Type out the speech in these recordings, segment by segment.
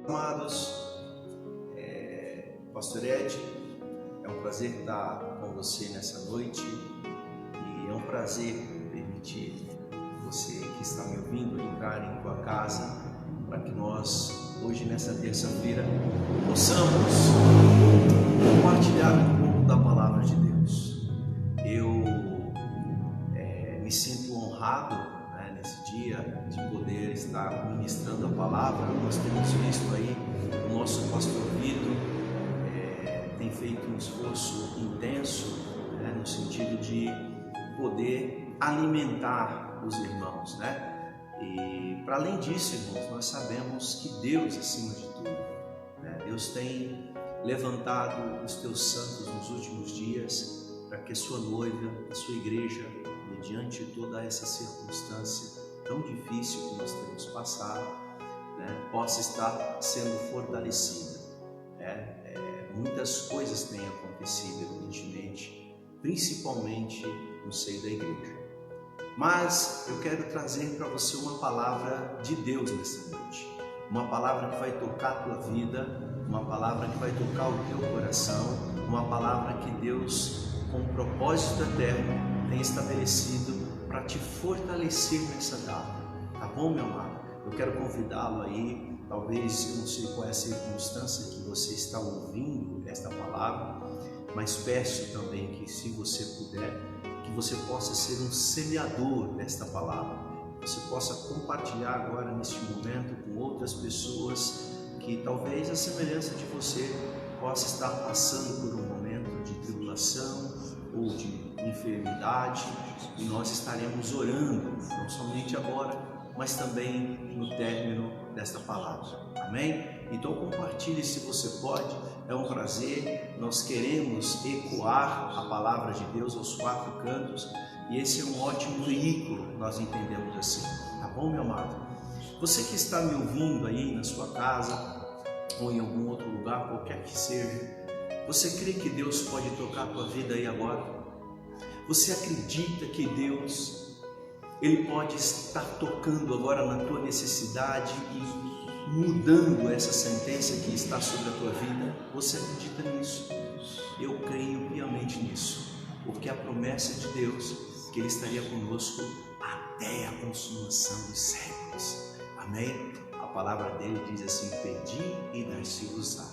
Amados, Pastor Ed, é um prazer estar com você nessa noite e é um prazer permitir você que está me ouvindo entrar em tua casa para que nós, hoje nessa terça-feira, possamos compartilhar um pouco da Palavra de Deus. Eu me sinto honrado nesse dia de poder estar ministrando a Palavra. Nós temos visto aí o nosso pastor Vitor tem feito um esforço intenso no sentido de poder alimentar os irmãos, E para além disso, irmãos, nós sabemos que Deus, acima de tudo, Deus tem levantado os teus santos nos últimos dias para que a sua noiva, a sua igreja, mediante toda essa circunstância tão difícil que nós temos passado, possa estar sendo fortalecida. Muitas coisas têm acontecido evidentemente, principalmente no seio da igreja. Mas eu quero trazer para você uma palavra de Deus nessa noite. Uma palavra que vai tocar a tua vida, uma palavra que vai tocar o teu coração, uma palavra que Deus, com um propósito eterno, tem estabelecido para te fortalecer nessa data. Tá bom, meu amado? Eu quero convidá-lo aí, talvez, eu não sei qual é a circunstância que você está ouvindo esta palavra, mas peço também que, se você puder, que você possa ser um semeador desta palavra, você possa compartilhar agora neste momento com outras pessoas que talvez a semelhança de você possa estar passando por um momento de tribulação ou de enfermidade, e nós estaremos orando, não somente agora, mas também no término desta palavra. Amém? Então compartilhe se você pode, é um prazer, nós queremos ecoar a palavra de Deus aos quatro cantos, e esse é um ótimo veículo, nós entendemos assim, tá bom, meu amado? Você que está me ouvindo aí na sua casa, ou em algum outro lugar, qualquer que seja, você crê que Deus pode tocar a tua vida aí agora? Você acredita que Deus, Ele pode estar tocando agora na tua necessidade e mudando essa sentença que está sobre a tua vida? Você acredita nisso? Eu creio piamente nisso, porque a promessa de Deus que Ele estaria conosco até a consumação dos séculos. Amém? A palavra dele diz assim: pedi e dar-se-vos-á,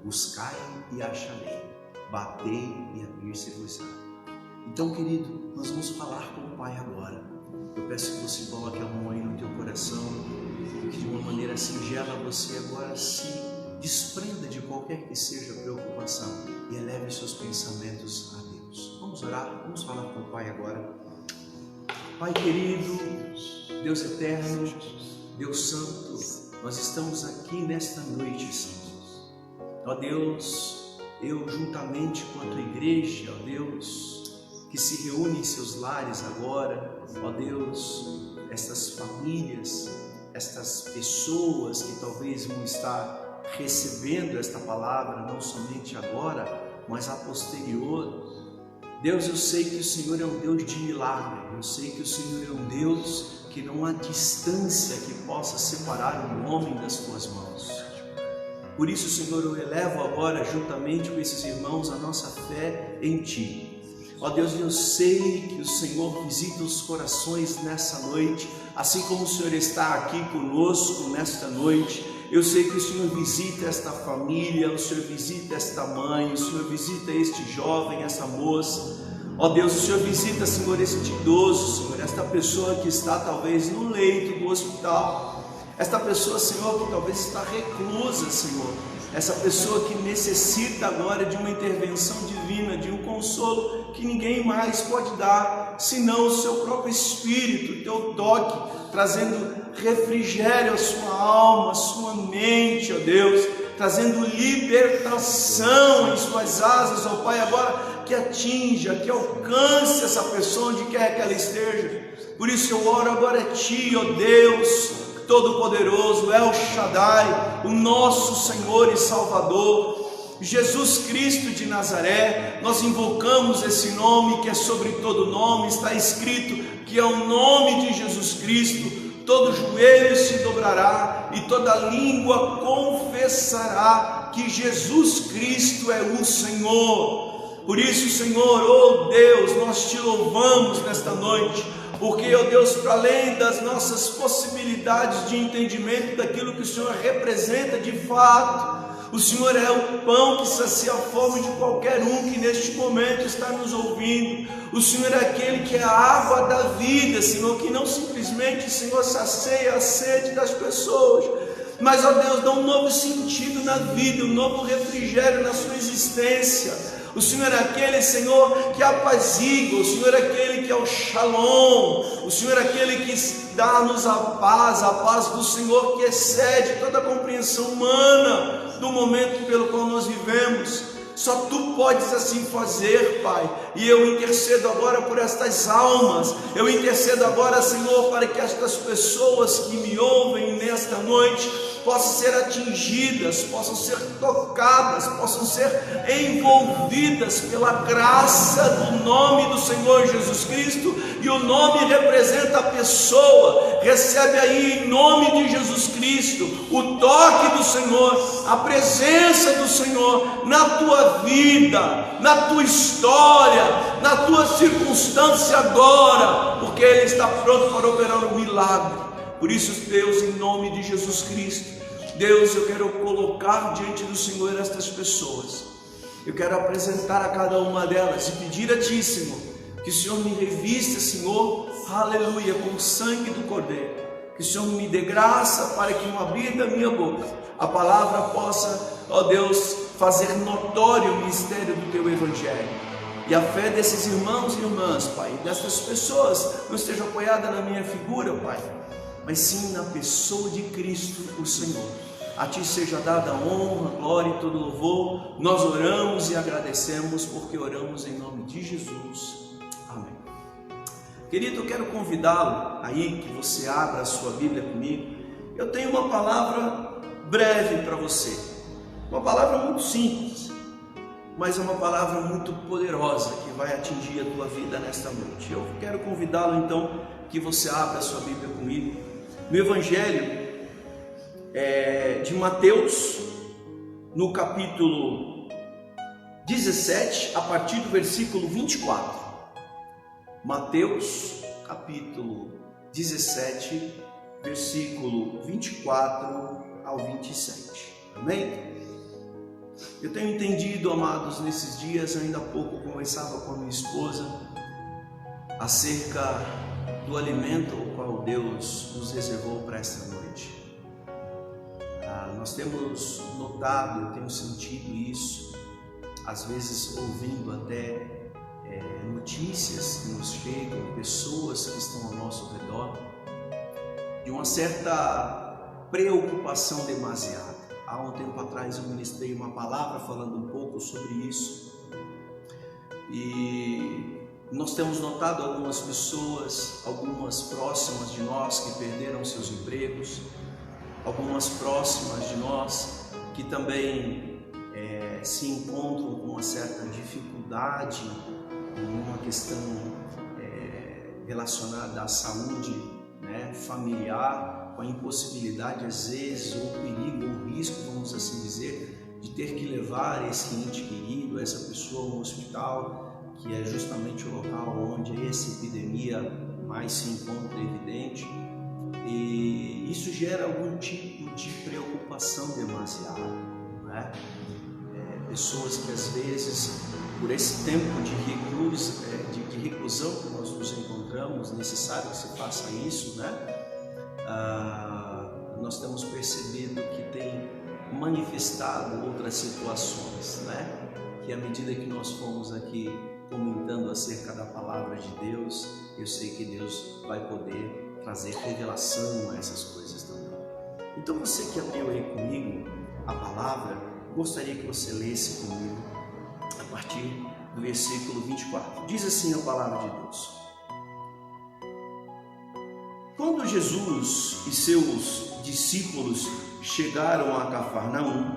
buscai e acharei, batei e abrir-se-vos-á. Então, querido, nós vamos falar com o Pai agora. Eu peço que você coloque a mão aí no teu coração e que de uma maneira singela você agora se desprenda de qualquer que seja a preocupação e eleve seus pensamentos a Deus. Vamos orar, vamos falar com o Pai agora. Pai querido, Deus eterno, Deus santo, nós estamos aqui nesta noite, Senhor. Ó Deus, eu juntamente com a tua igreja, ó Deus, que se reúne em seus lares agora, ó Deus, estas famílias, estas pessoas que talvez vão estar recebendo esta palavra, não somente agora, mas a posterior. Deus, eu sei que o Senhor é um Deus de milagre, eu sei que o Senhor é um Deus que não há distância que possa separar um homem das tuas mãos. Por isso, Senhor, eu elevo agora, juntamente com esses irmãos, a nossa fé em Ti. Ó Deus, eu sei que o Senhor visita os corações nessa noite, assim como o Senhor está aqui conosco nesta noite. Eu sei que o Senhor visita esta família, o Senhor visita esta mãe, o Senhor visita este jovem, essa moça. Ó Deus, o Senhor visita, Senhor, este idoso, Senhor, esta pessoa que está talvez no leito do hospital. Esta pessoa, Senhor, que talvez está reclusa, Senhor. Essa pessoa que necessita agora de uma intervenção divina, de um consolo que ninguém mais pode dar, senão o seu próprio Espírito, o teu toque, trazendo refrigério à sua alma, à sua mente, ó Deus, trazendo libertação em suas asas, ó Pai, agora que atinja, que alcance essa pessoa onde quer que ela esteja. Por isso eu oro agora a Ti, ó Deus Todo-Poderoso, El Shaddai, o nosso Senhor e Salvador, Jesus Cristo de Nazaré. Nós invocamos esse nome que é sobre todo nome. Está escrito que ao nome de Jesus Cristo todo joelho se dobrará e toda língua confessará que Jesus Cristo é o Senhor. Por isso, Senhor, oh Deus, nós te louvamos nesta noite, porque, ó Deus, para além das nossas possibilidades de entendimento daquilo que o Senhor representa de fato, o Senhor é o pão que sacia a fome de qualquer um que neste momento está nos ouvindo. O Senhor é aquele que é a água da vida, Senhor, que não simplesmente, Senhor, sacia a sede das pessoas, mas, ó Deus, dá um novo sentido na vida, um novo refrigério na sua existência. O Senhor é aquele, Senhor, que apazigua, o Senhor é aquele que é o Shalom, o Senhor é aquele que dá-nos a paz do Senhor que excede toda a compreensão humana do momento pelo qual nós vivemos. Só Tu podes assim fazer, Pai, e eu intercedo agora por estas almas, eu intercedo agora, Senhor, para que estas pessoas que me ouvem nesta noite possam ser atingidas, possam ser tocadas, possam ser envolvidas pela graça do nome do Senhor Jesus Cristo. E o nome representa a pessoa. Recebe aí, em nome de Jesus Cristo, o toque do Senhor, a presença do Senhor na tua vida, na tua história, na tua circunstância agora, porque Ele está pronto para operar um milagre. Por isso, Deus, em nome de Jesus Cristo, Deus, eu quero colocar diante do Senhor estas pessoas. Eu quero apresentar a cada uma delas e pedir a Ti, Senhor, que o Senhor me revista, Senhor, aleluia, com o sangue do Cordeiro. Que o Senhor me dê graça para que no abrir da minha boca a palavra possa, ó Deus, fazer notório o mistério do Teu Evangelho. E a fé desses irmãos e irmãs, Pai, destas pessoas, não esteja apoiada na minha figura, Pai, mas sim na pessoa de Cristo, o Senhor. A Ti seja dada a honra, a glória e todo louvor. Nós oramos e agradecemos, porque oramos em nome de Jesus. Amém. Querido, eu quero convidá-lo aí que você abra a sua Bíblia comigo. Eu tenho uma palavra breve para você, uma palavra muito simples, mas é uma palavra muito poderosa que vai atingir a tua vida nesta noite. Eu quero convidá-lo então que você abra a sua Bíblia comigo no Evangelho de Mateus, no capítulo 17, a partir do versículo 24. Mateus, capítulo 17, versículo 24 ao 27. Amém? Eu tenho entendido, amados, nesses dias, ainda há pouco conversava com a minha esposa acerca do alimento ao qual Deus nos reservou para esta noite. Nós temos notado, eu tenho sentido isso, às vezes ouvindo até notícias que nos chegam, pessoas que estão ao nosso redor, de uma certa preocupação demasiada. Há um tempo atrás eu ministrei uma palavra falando um pouco sobre isso, e nós temos notado algumas pessoas, algumas próximas de nós que perderam seus empregos, algumas próximas de nós que também se encontram com uma certa dificuldade em uma questão relacionada à saúde, familiar, com a impossibilidade às vezes, ou perigo, ou risco, vamos assim dizer, de ter que levar esse ente querido, essa pessoa a um hospital, que é justamente o local onde essa epidemia mais se encontra evidente. E isso gera algum tipo de preocupação demasiada, né? Pessoas que às vezes, por esse tempo de reclusão que nós nos encontramos, necessário que se faça isso, né? Nós temos percebido que tem manifestado outras situações, né? Que à medida que nós fomos aqui comentando acerca da palavra de Deus, eu sei que Deus vai poder trazer revelação a essas coisas também. Então você que abriu aí comigo a palavra, gostaria que você lesse comigo a partir do versículo 24. Diz assim a palavra de Deus: Quando Jesus e seus discípulos chegaram a Cafarnaum,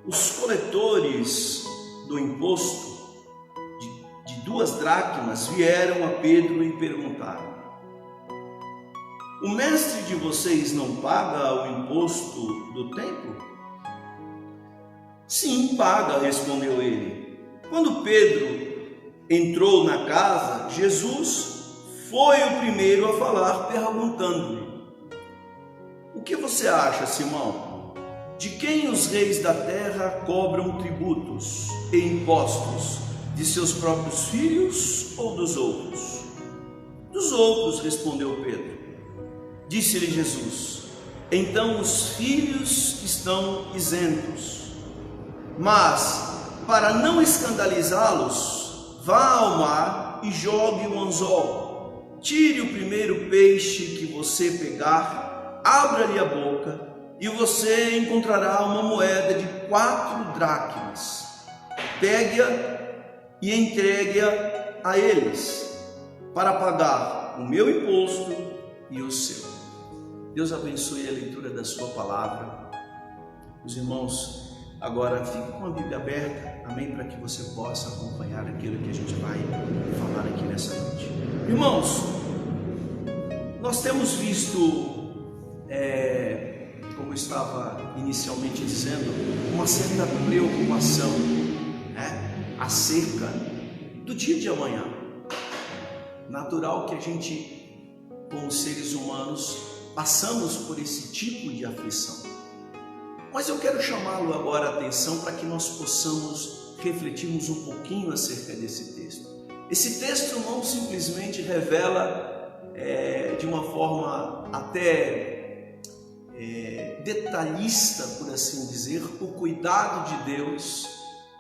os coletores do imposto de 2 dracmas vieram a Pedro e perguntaram: o mestre de vocês não paga o imposto do templo? Sim, paga, respondeu ele. Quando Pedro entrou na casa, Jesus foi o primeiro a falar, perguntando-lhe: o que você acha, Simão? De quem os reis da terra cobram tributos e impostos? De seus próprios filhos ou dos outros? Dos outros, respondeu Pedro. Disse-lhe Jesus: então os filhos estão isentos. Mas, para não escandalizá-los, vá ao mar e jogue o anzol. Tire o primeiro peixe que você pegar, abra-lhe a boca, e você encontrará uma moeda de 4 dracmas. Pegue-a e entregue-a a eles, para pagar o meu imposto e o seu. Deus abençoe a leitura da sua palavra. Os irmãos, agora fique com a Bíblia aberta, amém, para que você possa acompanhar aquilo que a gente vai falar aqui nessa noite. Irmãos, nós temos visto, como eu estava inicialmente dizendo, uma certa preocupação, acerca do dia de amanhã. Natural que a gente, como seres humanos, passamos por esse tipo de aflição. Mas eu quero chamá-lo agora a atenção para que nós possamos refletirmos um pouquinho acerca desse texto. Esse texto não simplesmente revela de uma forma até detalhista, por assim dizer, o cuidado de Deus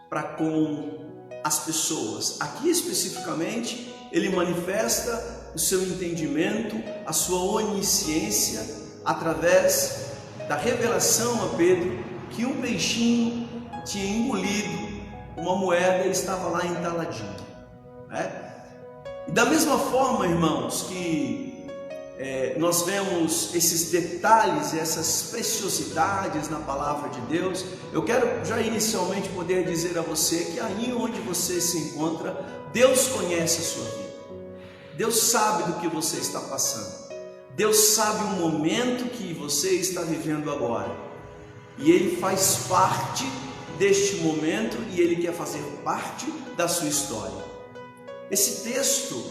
para com as pessoas. Aqui especificamente ele manifesta o seu entendimento, a sua onisciência, através da revelação a Pedro que um peixinho tinha engolido uma moeda e estava lá entaladinho, E da mesma forma, irmãos, que nós vemos esses detalhes, essas preciosidades na palavra de Deus, eu quero já inicialmente poder dizer a você que aí onde você se encontra, Deus conhece a sua vida. Deus sabe do que você está passando. Deus sabe o momento que você está vivendo agora. E Ele faz parte deste momento e Ele quer fazer parte da sua história. Esse texto,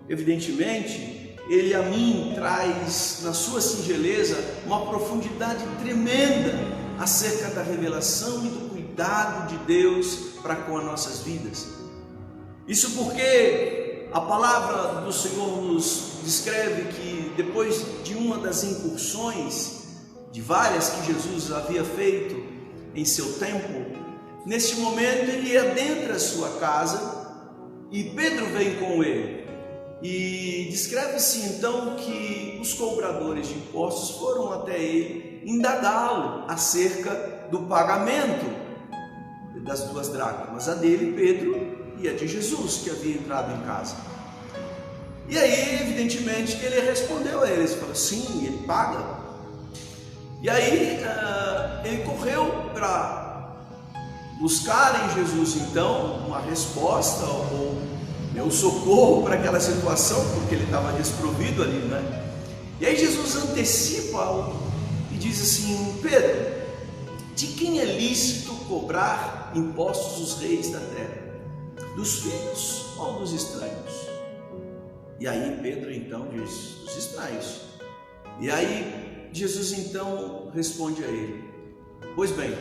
evidentemente, ele a mim traz na sua singeleza uma profundidade tremenda acerca da revelação e do cuidado de Deus para com as nossas vidas. Isso porque a palavra do Senhor nos descreve que depois de uma das incursões, de várias que Jesus havia feito em seu tempo, neste momento ele adentra a sua casa e Pedro vem com ele. E descreve-se então que os cobradores de impostos foram até ele indagá-lo acerca do pagamento das 2 dracmas, a dele, Pedro, e a de Jesus, que havia entrado em casa. E aí, evidentemente, que ele respondeu a eles, falou: sim, ele paga. E aí ele correu para buscar em Jesus então uma resposta ou o socorro para aquela situação, porque ele estava desprovido ali, E aí Jesus antecipa e diz assim: Pedro, de quem é lícito cobrar impostos os reis da terra? Dos filhos ou dos estranhos? E aí Pedro então diz: dos estranhos. E aí Jesus então responde a ele: pois bem,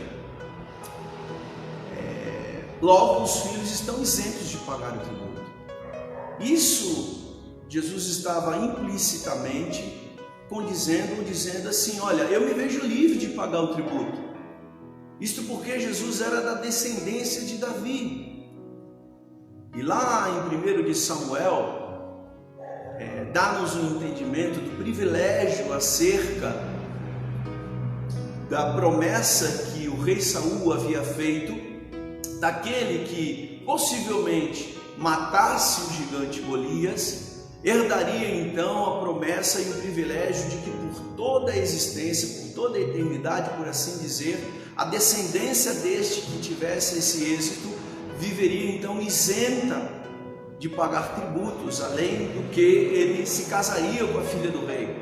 logo os filhos estão isentos de pagar o tributo. Isso Jesus estava implicitamente dizendo assim: olha, eu me vejo livre de pagar o tributo. Isto porque Jesus era da descendência de Davi. E lá em 1 de Samuel, dá-nos um entendimento do privilégio acerca da promessa que o rei Saul havia feito, daquele que possivelmente matasse o gigante Golias, herdaria então a promessa e o privilégio de que por toda a existência, por toda a eternidade, por assim dizer, a descendência deste que tivesse esse êxito viveria então isenta de pagar tributos, além do que ele se casaria com a filha do rei.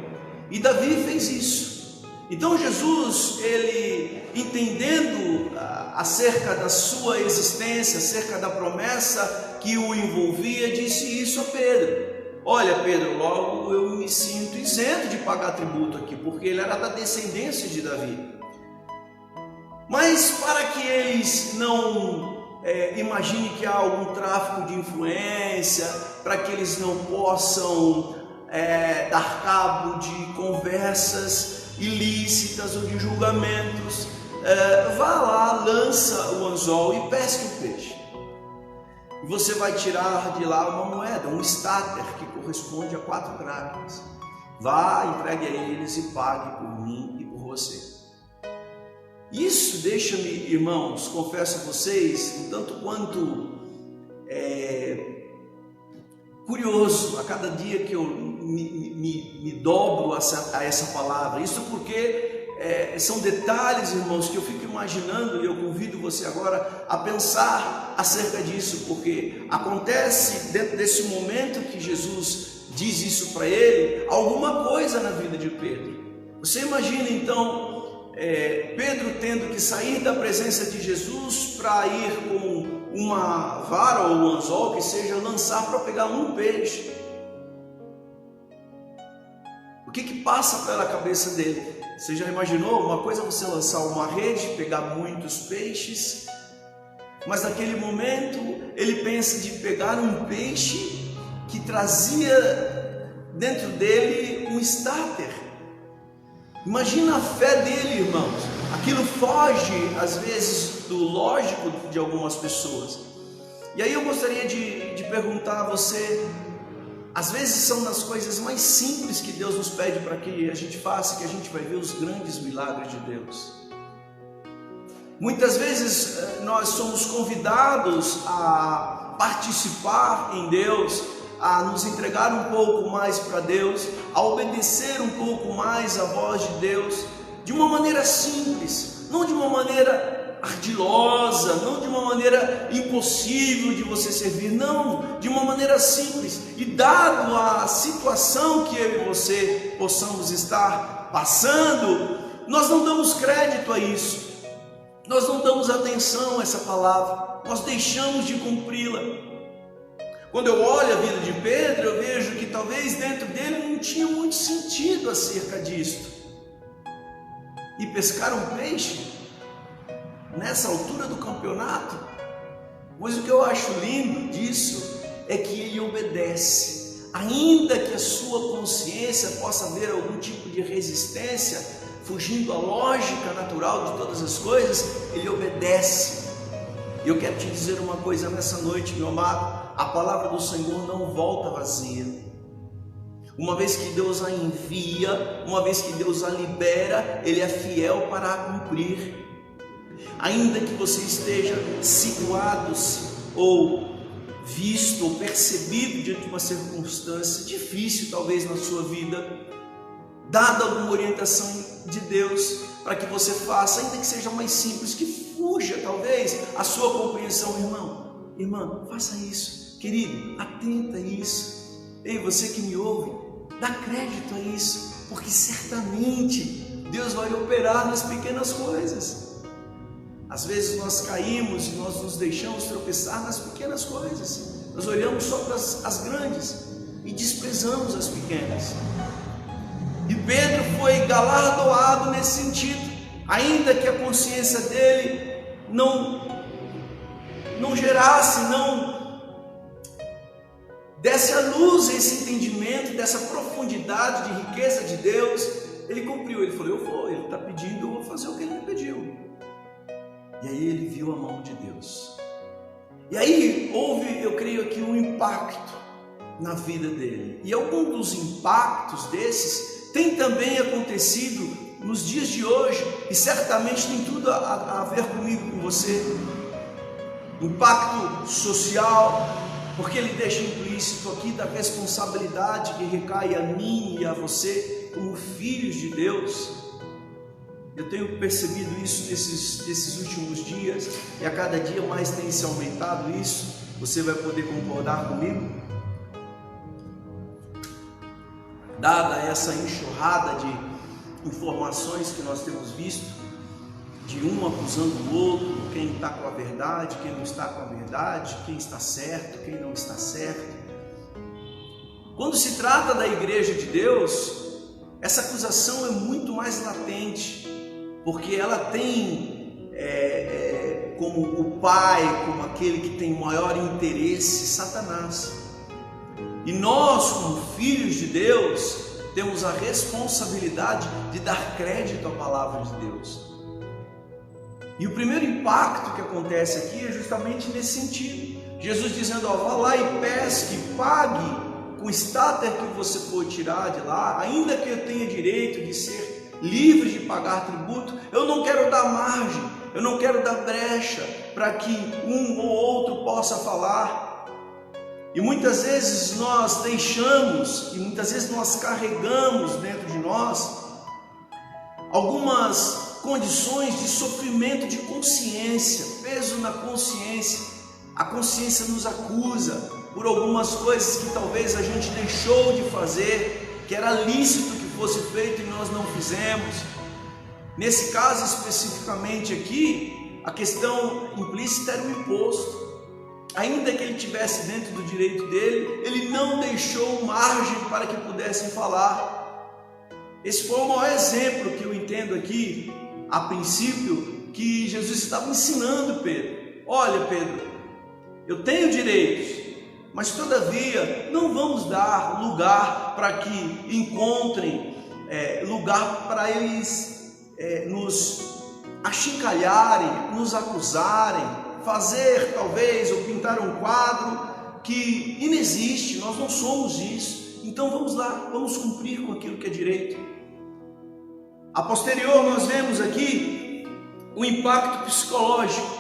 E Davi fez isso. Então Jesus, ele entendendo acerca da sua existência, acerca da promessa que o envolvia, disse isso a Pedro. Olha, Pedro, logo eu me sinto isento de pagar tributo aqui, porque ele era da descendência de Davi. Mas para que eles não imaginem que há algum tráfico de influência, para que eles não possam dar cabo de conversas ilícitas ou de julgamentos, vá lá, lança o anzol e pesque o peixe. E você vai tirar de lá uma moeda, um estáter, que corresponde a 4 dracmas. Vá, entregue a eles e pague por mim e por você. Isso deixa-me, irmãos, confesso a vocês, um tanto quanto curioso a cada dia que eu me dobro a essa palavra. Isso porque são detalhes, irmãos, que eu fico imaginando, e eu convido você agora a pensar acerca disso, porque acontece dentro desse momento que Jesus diz isso para ele, alguma coisa na vida de Pedro. Você imagina então Pedro tendo que sair da presença de Jesus para ir com uma vara ou um anzol, que seja, lançar para pegar um peixe. O que passa pela cabeça dele? Você já imaginou? Uma coisa é você lançar uma rede, pegar muitos peixes, mas naquele momento ele pensa de pegar um peixe que trazia dentro dele um estáter. Imagina a fé dele, irmãos. Aquilo foge às vezes do lógico de algumas pessoas. E aí eu gostaria de perguntar a você, às vezes são nas coisas mais simples que Deus nos pede para que a gente faça, que a gente vai ver os grandes milagres de Deus. Muitas vezes nós somos convidados a participar em Deus, a nos entregar um pouco mais para Deus, a obedecer um pouco mais à voz de Deus, de uma maneira simples, não de uma maneira ardilosa, não de uma maneira impossível de você servir, não, de uma maneira simples. E dado a situação que eu e você possamos estar passando, nós não damos crédito a isso, nós não damos atenção a essa palavra, nós deixamos de cumpri-la. Quando eu olho a vida de Pedro, eu vejo que talvez dentro dele não tinha muito sentido acerca disto. E pescar um peixe nessa altura do campeonato? Mas o que eu acho lindo disso é que ele obedece. Ainda que a sua consciência possa ver algum tipo de resistência, fugindo à lógica natural de todas as coisas, ele obedece. E eu quero te dizer uma coisa nessa noite, meu amado: a palavra do Senhor não volta vazia. Uma vez que Deus a envia, uma vez que Deus a libera, Ele é fiel para a cumprir. Ainda que você esteja situado ou visto ou percebido diante de uma circunstância difícil talvez na sua vida, dada alguma orientação de Deus para que você faça, ainda que seja mais simples, que fuja talvez a sua compreensão, irmão, irmã, faça isso, querido, atenta a isso. Ei, você que me ouve, dá crédito a isso, porque certamente Deus vai operar nas pequenas coisas. Às vezes nós caímos e nós nos deixamos tropeçar nas pequenas coisas. Nós olhamos só para as grandes e desprezamos as pequenas. E Pedro foi galardoado nesse sentido, ainda que a consciência dele não gerasse, não desse à luz esse entendimento dessa profundidade de riqueza de Deus. Ele cumpriu, ele falou: eu vou, ele está pedindo, eu vou fazer o que ele me pediu. E aí ele viu a mão de Deus. E aí houve, eu creio aqui, um impacto na vida dele. E algum dos impactos desses tem também acontecido nos dias de hoje, e certamente tem tudo a ver comigo, com você. Impacto social, porque ele deixa implícito aqui da responsabilidade que recai a mim e a você como filhos de Deus. Eu tenho percebido isso nesses últimos dias, e a cada dia mais tem se aumentado isso. Você vai poder concordar comigo? dada essa enxurrada de informações que nós temos visto, de um acusando o outro, quem está com a verdade, quem não está com a verdade, quem está certo, quem não está certo. Quando se trata da igreja de Deus, essa acusação é muito mais latente, porque ela tem como o pai, como aquele que tem maior interesse, Satanás. E nós, como filhos de Deus, temos a responsabilidade de dar crédito à palavra de Deus. E o primeiro impacto que acontece aqui é justamente nesse sentido. Jesus dizendo, ó, vá lá e pesque, pague com o estáter que você for tirar de lá, ainda que eu tenha direito de ser livre de pagar tributo, eu não quero dar margem, eu não quero dar brecha para que um ou outro possa falar. E muitas vezes nós deixamos, e muitas vezes nós carregamos dentro de nós algumas condições de sofrimento de consciência, peso na consciência. A consciência nos acusa por algumas coisas que talvez a gente deixou de fazer, que era lícito que fosse feito e nós não fizemos. Nesse caso especificamente aqui, a questão implícita era o imposto. Ainda que ele estivesse dentro do direito dele, ele não deixou margem para que pudessem falar. Esse foi o maior exemplo que eu entendo aqui, a princípio, que Jesus estava ensinando Pedro. Olha, Pedro, eu tenho direitos, mas todavia não vamos dar lugar para que encontrem lugar para eles nos achincalharem, nos acusarem, fazer talvez ou pintar um quadro que inexiste. Nós não somos isso. Então vamos lá, vamos cumprir com aquilo que é direito. A posterior nós vemos aqui o impacto psicológico,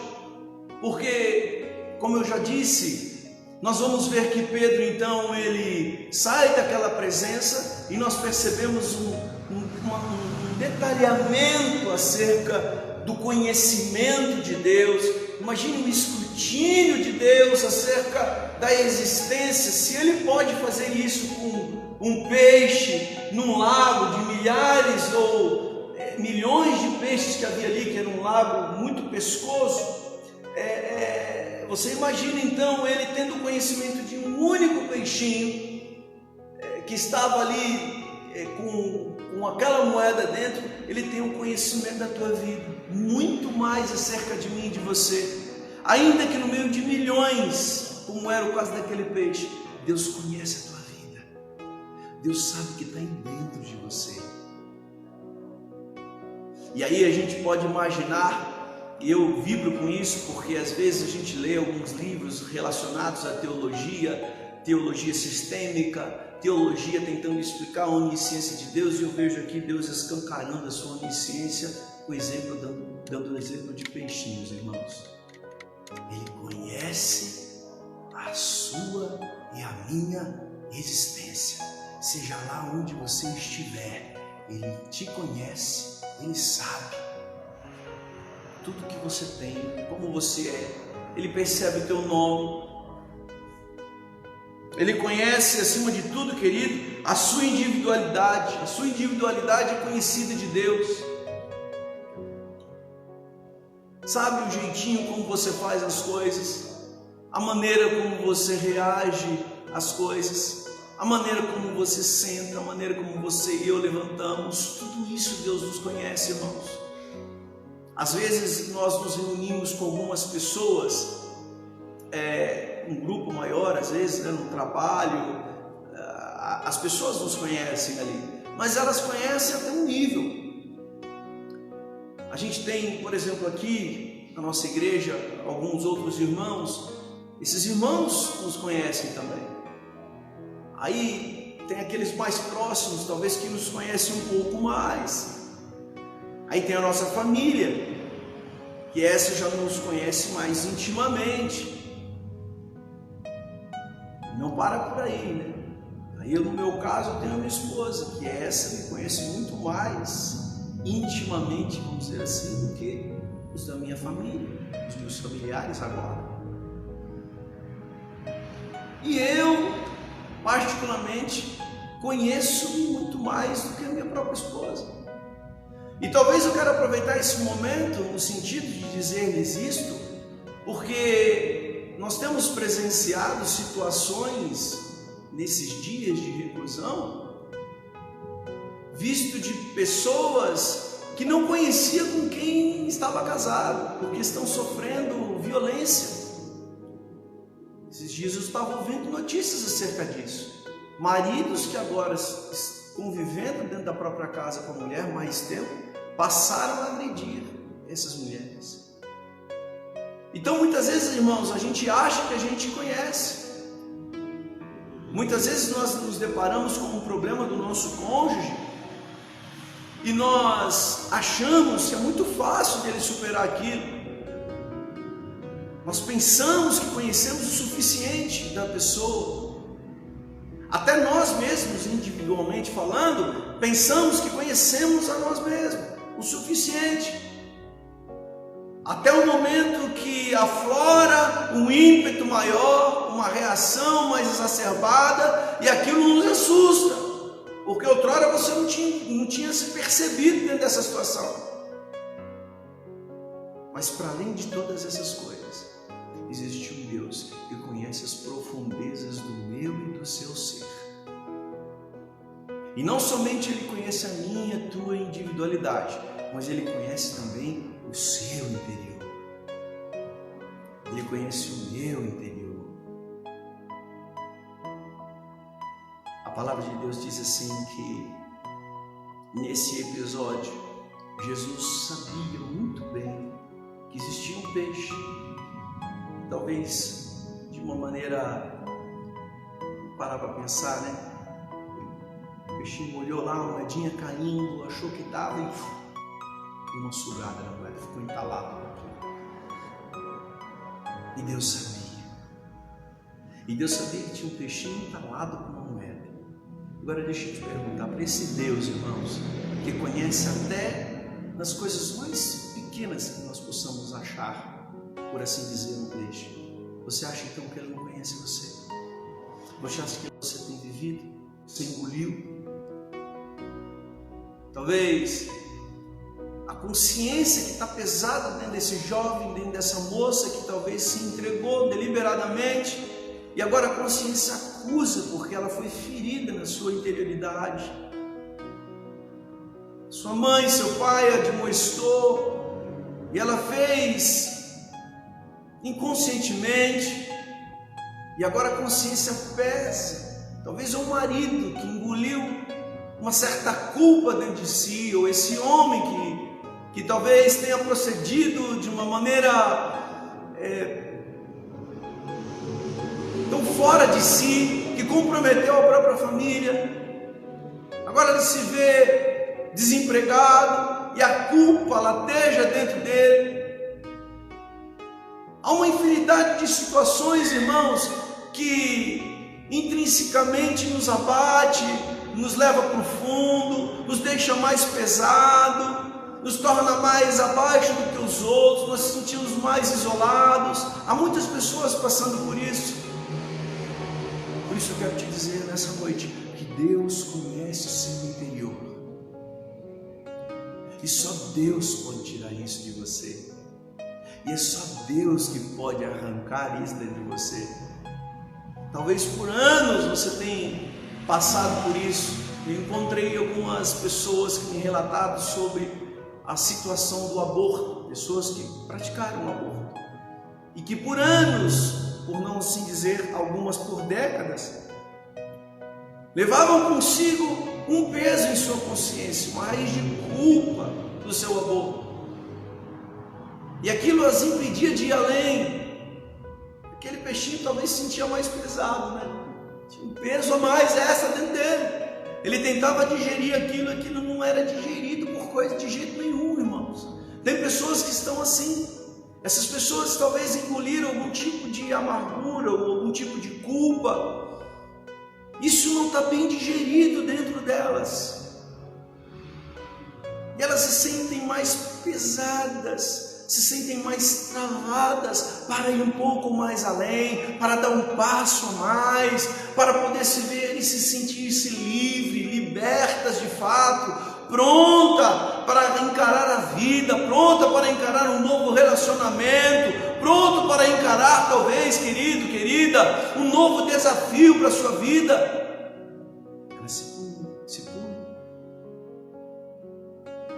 porque, como eu já disse, nós vamos ver que Pedro então ele sai daquela presença e nós percebemos um detalhamento acerca do conhecimento de Deus. Imagine um escrutínio de Deus acerca da existência. Se ele pode fazer isso com um peixe num lago de milhares ou milhões de peixes que havia ali, que era um lago muito pescoso, você imagina então ele tendo conhecimento de um único peixinho que estava ali com aquela moeda dentro. Ele tem um conhecimento da tua vida, muito mais acerca de mim e de você, ainda que no meio de milhões, como era o caso daquele peixe. Deus conhece a tua vida, Deus sabe o que está aí dentro de você. E aí a gente pode imaginar, e eu vibro com isso, porque às vezes a gente lê alguns livros relacionados à teologia sistêmica, teologia tentando explicar a onisciência de Deus, e eu vejo aqui Deus escancarando a sua onisciência, dando o exemplo de peixinhos, irmãos. Ele conhece a sua e a minha existência, seja lá onde você estiver, Ele te conhece. Ele sabe tudo que você tem, como você é. Ele percebe o teu nome. Ele conhece, acima de tudo, querido, a sua individualidade. A sua individualidade é conhecida de Deus. Sabe o jeitinho como você faz as coisas, a maneira como você reage às coisas, a maneira como você senta, a maneira como você e eu levantamos. Tudo isso Deus nos conhece, irmãos. Às vezes nós nos reunimos com algumas pessoas, um grupo maior, às vezes, no trabalho, as pessoas nos conhecem ali, mas elas conhecem até um nível. A gente tem, por exemplo, aqui na nossa igreja, alguns outros irmãos. Esses irmãos nos conhecem também. Aí tem aqueles mais próximos, talvez, que nos conhecem um pouco mais. Aí tem a nossa família, que essa já nos conhece mais intimamente. Não para por aí, né? Aí eu, no meu caso, eu tenho a minha esposa, que essa me conhece muito mais intimamente, vamos dizer assim, do que os da minha família, os meus familiares agora. E eu, particularmente, conheço muito mais do que a minha própria esposa. E talvez eu quero aproveitar esse momento no sentido de dizer-lhes isto, porque nós temos presenciado situações nesses dias de reclusão, visto de pessoas que não conheciam com quem estava casado, porque estão sofrendo violência. Esses dias eu estava ouvindo notícias acerca disso. Maridos que agora convivendo dentro da própria casa com a mulher mais tempo, passaram a agredir essas mulheres. Então muitas vezes, irmãos, a gente acha que a gente conhece. Muitas vezes nós nos deparamos com um problema do nosso cônjuge e nós achamos que é muito fácil dele superar aquilo. Nós pensamos que conhecemos o suficiente da pessoa. Até nós mesmos, individualmente falando, pensamos que conhecemos a nós mesmos o suficiente. Até o momento que aflora um ímpeto maior, uma reação mais exacerbada, e aquilo nos assusta, porque outrora você não tinha se percebido dentro dessa situação. Mas para além de todas essas coisas, existe um Deus que conhece as profundezas do meu e do seu ser. E não somente Ele conhece a minha e a tua individualidade, mas Ele conhece também o seu interior. Ele conhece o meu interior. A palavra de Deus diz assim que nesse episódio Jesus sabia muito bem que existia um peixe. Talvez de uma maneira, parar para pensar, né? O peixinho olhou lá, a moedinha caindo, achou que estava e uma sugada na moeda, ficou entalado. E Deus sabia. E Deus sabia que tinha um peixinho entalado com uma moeda. Agora deixa eu te perguntar, para esse Deus, irmãos, que conhece até nas coisas mais pequenas que nós possamos achar, por assim dizer, um peixe, você acha então que Ele não conhece você? Você acha que você tem vivido? Você engoliu? Talvez a consciência que está pesada dentro desse jovem, dentro dessa moça que talvez se entregou deliberadamente e agora a consciência acusa porque ela foi ferida na sua interioridade. Sua mãe, seu pai a admoestou e ela fez inconscientemente e agora a consciência pesa. Talvez é um marido que engoliu uma certa culpa dentro de si, ou esse homem que talvez tenha procedido de uma maneira tão fora de si, que comprometeu a própria família. Agora ele se vê desempregado e a culpa lateja dentro dele. Há uma infinidade de situações, irmãos, que intrinsecamente nos abate, nos leva para o fundo, nos deixa mais pesado, nos torna mais abaixo do que os outros, nós nos sentimos mais isolados. Há muitas pessoas passando por isso. Por isso eu quero te dizer nessa noite que Deus conhece o seu interior. E só Deus pode tirar isso de você. E é só Deus que pode arrancar isso dentro de você. Talvez por anos você tenha passado por isso. Eu encontrei algumas pessoas que me relataram sobre a situação do aborto, pessoas que praticaram o aborto e que por anos, por não assim dizer, algumas por décadas, levavam consigo um peso em sua consciência, uma raiz de culpa do seu aborto, e aquilo as impedia de ir além. Aquele peixinho talvez se sentia mais pesado, né? Tinha um peso a mais essa dentro dele. Ele tentava digerir aquilo não era digerido por coisa de jeito nenhum, irmãos. Tem pessoas que estão assim. Essas pessoas talvez engoliram algum tipo de amargura ou algum tipo de culpa. Isso não está bem digerido dentro delas. E elas se sentem mais pesadas, se sentem mais travadas para ir um pouco mais além, para dar um passo a mais, para poder se ver e se sentir-se livre, libertas de fato, pronta para encarar a vida, pronta para encarar um novo relacionamento, pronto para encarar talvez, querido, querida, um novo desafio para a sua vida. Ela se pune.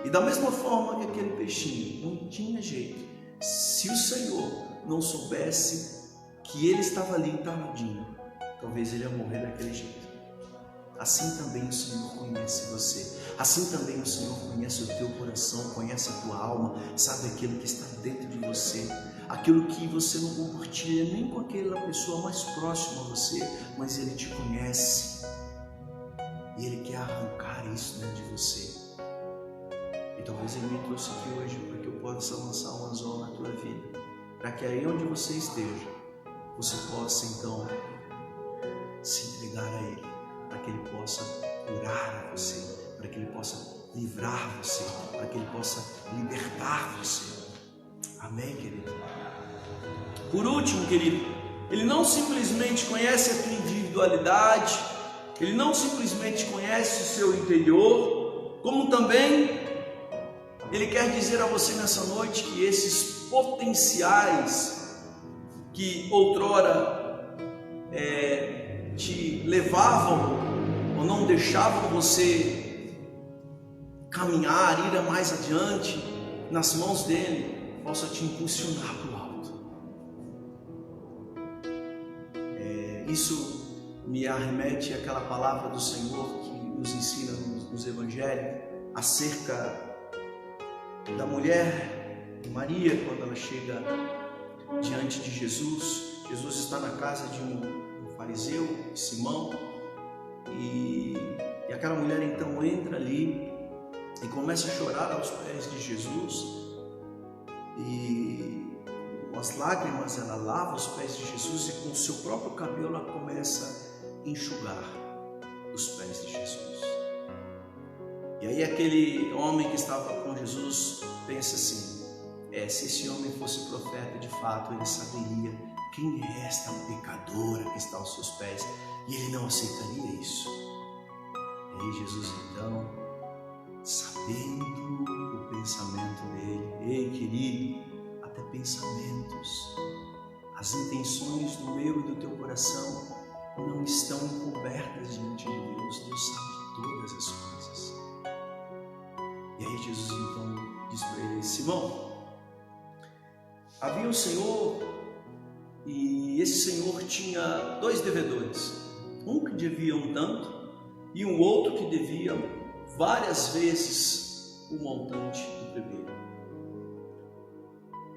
E da mesma forma que aquele peixinho não tinha jeito, se o Senhor não soubesse que ele estava ali entaladinho, talvez ele ia morrer daquele jeito. Assim também o Senhor conhece você, assim também o Senhor conhece o teu coração, conhece a tua alma, sabe aquilo que está dentro de você, aquilo que você não compartilha nem com aquela pessoa mais próxima a você, mas Ele te conhece e Ele quer arrancar isso dentro de você. E talvez Ele me trouxe aqui hoje para que eu possa lançar um anzol na tua vida, para que aí onde você esteja, você possa então se entregar a Ele, para que Ele possa curar a você, para que Ele possa livrar você, para que Ele possa libertar você. Amém, querido? Por último, querido, Ele não simplesmente conhece a tua individualidade, Ele não simplesmente conhece o seu interior, como também Ele quer dizer a você nessa noite que esses potenciais que outrora te levavam ou não deixavam você caminhar, ir mais adiante nas mãos dele, possa te impulsionar para o alto. Isso me arremete àquela palavra do Senhor que nos ensina nos evangelhos acerca da mulher Maria, quando ela chega diante de Jesus. Jesus está na casa de um fariseu, Simão, e aquela mulher então entra ali e começa a chorar aos pés de Jesus, e com as lágrimas ela lava os pés de Jesus, e com o seu próprio cabelo ela começa a enxugar os pés de Jesus. E aí aquele homem que estava com Jesus pensa assim: se esse homem fosse profeta de fato, ele saberia quem é esta pecadora que está aos seus pés, e ele não aceitaria isso. E aí Jesus então, sabendo o pensamento dele, ei querido, até pensamentos, as intenções do meu e do teu coração não estão encobertas diante de Deus. Deus sabe todas as coisas. E aí Jesus então diz para ele: Simão, havia um senhor, e esse senhor tinha dois devedores, um que devia um tanto e um outro que devia várias vezes o montante do primeiro.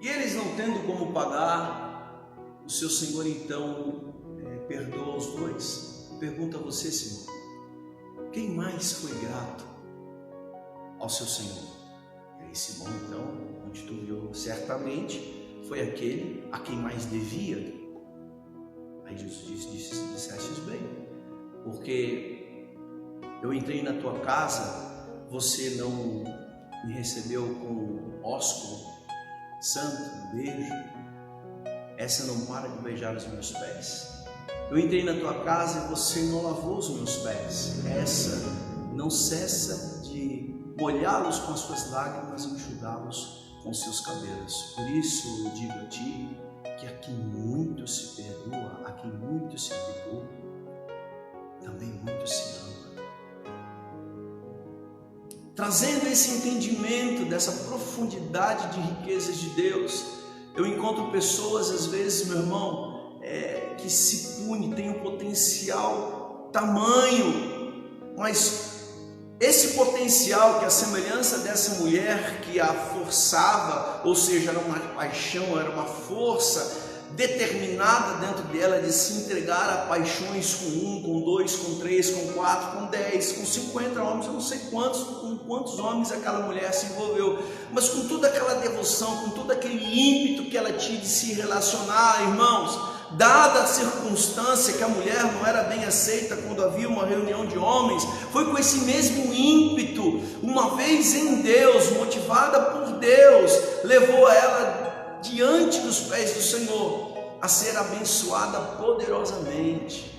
E eles, não tendo como pagar, o seu senhor então perdoa os dois. Pergunta a você, Simão, quem mais foi grato ao seu senhor? E aí Simão então titubeou: certamente foi aquele a quem mais devia. Aí Jesus disseste bem, porque eu entrei na tua casa, você não me recebeu com ósculo santo, um beijo, essa não para de beijar os meus pés. Eu entrei na tua casa e você não lavou os meus pés, essa não cessa de molhá-los com as suas lágrimas e enxugá-los com seus cabelos. Por isso eu digo a ti que a quem muito se perdoa, a quem muito se perdoa, também muito se ama. Trazendo esse entendimento dessa profundidade de riquezas de Deus, eu encontro pessoas às vezes, meu irmão, que se punem, tem um potencial tamanho, mas esse potencial, que é a semelhança dessa mulher que a forçava, ou seja, era uma paixão, era uma força determinada dentro dela de se entregar a paixões com um, com dois, com três, com quatro, com 10, com 50 homens, eu não sei com quantos homens aquela mulher se envolveu, mas com toda aquela devoção, com todo aquele ímpeto que ela tinha de se relacionar, irmãos. Dada a circunstância que a mulher não era bem aceita quando havia uma reunião de homens, foi com esse mesmo ímpeto, uma vez em Deus, motivada por Deus levou ela diante dos pés do Senhor a ser abençoada poderosamente.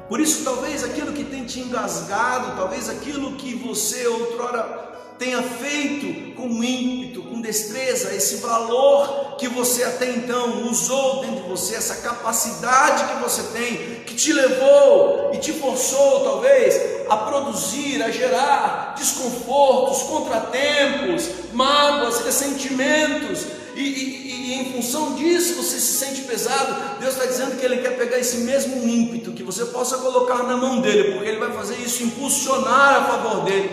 Por isso, talvez aquilo que tem te engasgado, talvez aquilo que você outrora tenha feito com ímpeto, com destreza, esse valor que você até então usou dentro de você, essa capacidade que você tem, que te levou e te forçou talvez a produzir, a gerar desconfortos, contratempos, mágoas, ressentimentos, e em função disso você se sente pesado. Deus está dizendo que Ele quer pegar esse mesmo ímpeto, que você possa colocar na mão dEle, porque Ele vai fazer isso impulsionar a favor dEle,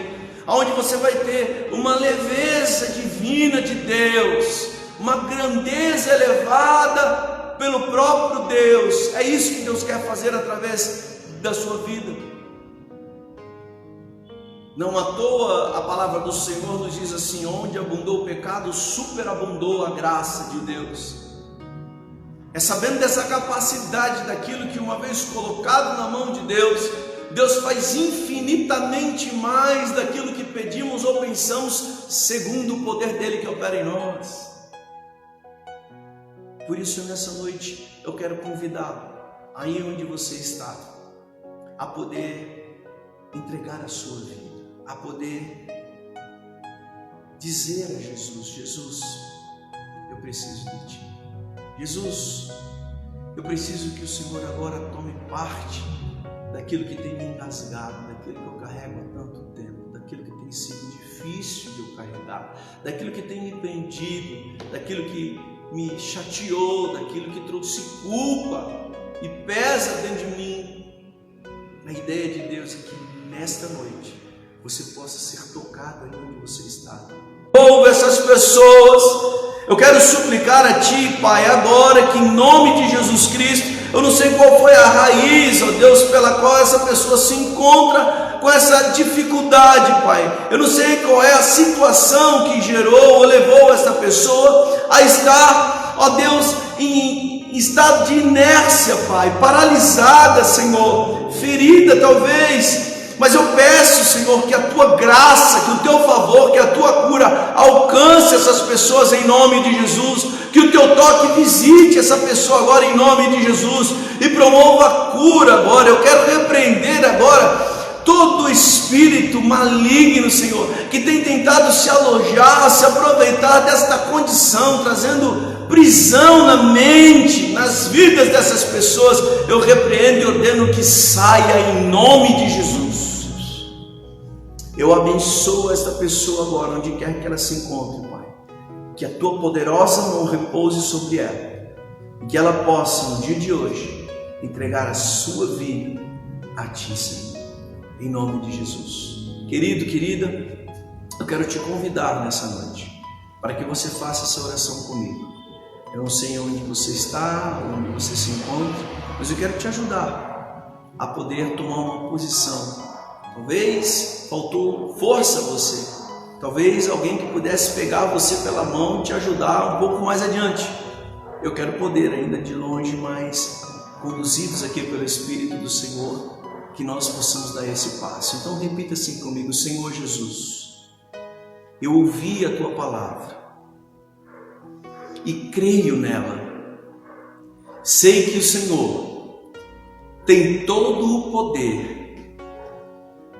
onde você vai ter uma leveza divina de Deus, uma grandeza elevada pelo próprio Deus. É isso que Deus quer fazer através da sua vida. Não à toa a palavra do Senhor nos diz assim: onde abundou o pecado, superabundou a graça de Deus. É sabendo dessa capacidade daquilo que, uma vez colocado na mão de Deus, Deus faz infinitamente mais daquilo que pedimos ou pensamos, segundo o poder dele que opera em nós. Por isso, nessa noite, eu quero convidá-lo, aí onde você está, a poder entregar a sua vida, a poder dizer a Jesus: Jesus, eu preciso de Ti. Jesus, eu preciso que o Senhor agora tome parte daquilo que tem me engasgado, daquilo que eu carrego há tanto tempo, daquilo que tem sido difícil de eu carregar, daquilo que tem me prendido, daquilo que me chateou, daquilo que trouxe culpa e pesa dentro de mim. A ideia de Deus é que nesta noite você possa ser tocado aí onde você está. Ouve essas pessoas. Eu quero suplicar a Ti, Pai, agora que em nome de Jesus Cristo, eu não sei qual foi a raiz, ó Deus, pela qual essa pessoa se encontra com essa dificuldade, Pai. Eu não sei qual é a situação que gerou ou levou essa pessoa a estar, ó Deus, em estado de inércia, Pai, paralisada, Senhor, ferida talvez. Mas eu peço, Senhor, que a Tua graça, que o Teu favor, que a Tua cura alcance essas pessoas em nome de Jesus, que o Teu toque visite essa pessoa agora em nome de Jesus e promova a cura agora. Eu quero repreender agora todo espírito maligno, Senhor, que tem tentado se alojar, se aproveitar desta condição, trazendo prisão na mente, nas vidas dessas pessoas. Eu repreendo e ordeno que saia em nome de Jesus. Eu abençoo esta pessoa agora, onde quer que ela se encontre, Pai. Que a Tua poderosa mão repouse sobre ela, e que ela possa, no dia de hoje, entregar a sua vida a Ti, Senhor, em nome de Jesus. Querido, querida, eu quero te convidar nessa noite, para que você faça essa oração comigo. Eu não sei onde você está, onde você se encontra, mas eu quero te ajudar a poder tomar uma posição. Talvez faltou força a você, talvez alguém que pudesse pegar você pela mão e te ajudar um pouco mais adiante. Eu quero poder, ainda de longe, mas conduzidos aqui pelo Espírito do Senhor, que nós possamos dar esse passo. Então repita assim comigo: Senhor Jesus, eu ouvi a Tua palavra e creio nela. Sei que o Senhor tem todo o poder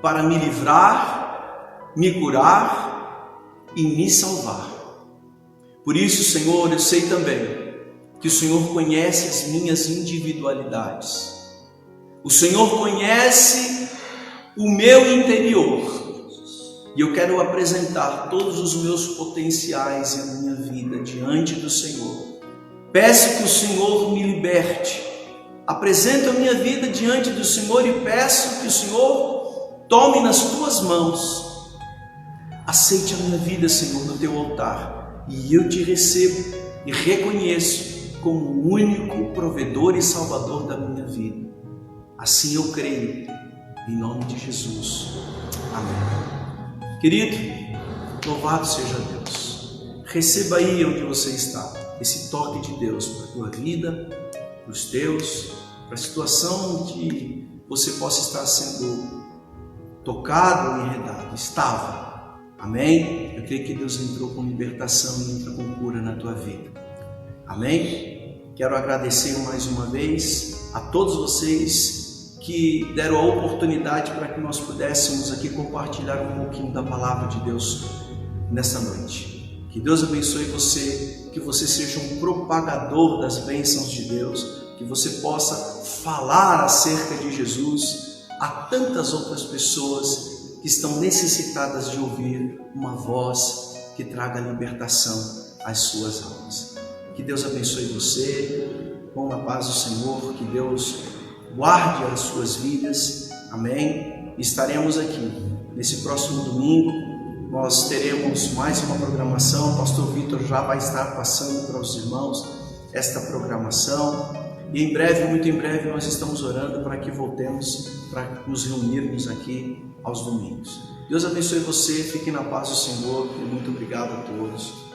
para me livrar, me curar e me salvar. Por isso, Senhor, eu sei também que o Senhor conhece as minhas individualidades. O Senhor conhece o meu interior. E eu quero apresentar todos os meus potenciais e a minha vida diante do Senhor. Peço que o Senhor me liberte. Apresento a minha vida diante do Senhor e peço que o Senhor tome nas Tuas mãos. Aceite a minha vida, Senhor, no Teu altar, e eu Te recebo e reconheço como o único provedor e salvador da minha vida. Assim eu creio, em nome de Jesus. Amém. Querido, louvado seja Deus. Receba aí onde você está esse toque de Deus para a tua vida, para os teus, para a situação que você possa estar sendo tocado ou enredado. Estava, Amém? Eu creio que Deus entrou com libertação e entra com cura na tua vida. Amém? Quero agradecer mais uma vez a todos vocês que deram a oportunidade para que nós pudéssemos aqui compartilhar um pouquinho da palavra de Deus nessa noite. Que Deus abençoe você, que você seja um propagador das bênçãos de Deus, que você possa falar acerca de Jesus a tantas outras pessoas que estão necessitadas de ouvir uma voz que traga libertação às suas almas. Que Deus abençoe você, com a paz do Senhor, que Deus guarde as suas vidas, amém? Estaremos aqui nesse próximo domingo, nós teremos mais uma programação, o pastor Vitor já vai estar passando para os irmãos esta programação, e em breve, muito em breve, nós estamos orando para que voltemos, para nos reunirmos aqui aos domingos. Deus abençoe você, fique na paz do Senhor, e muito obrigado a todos.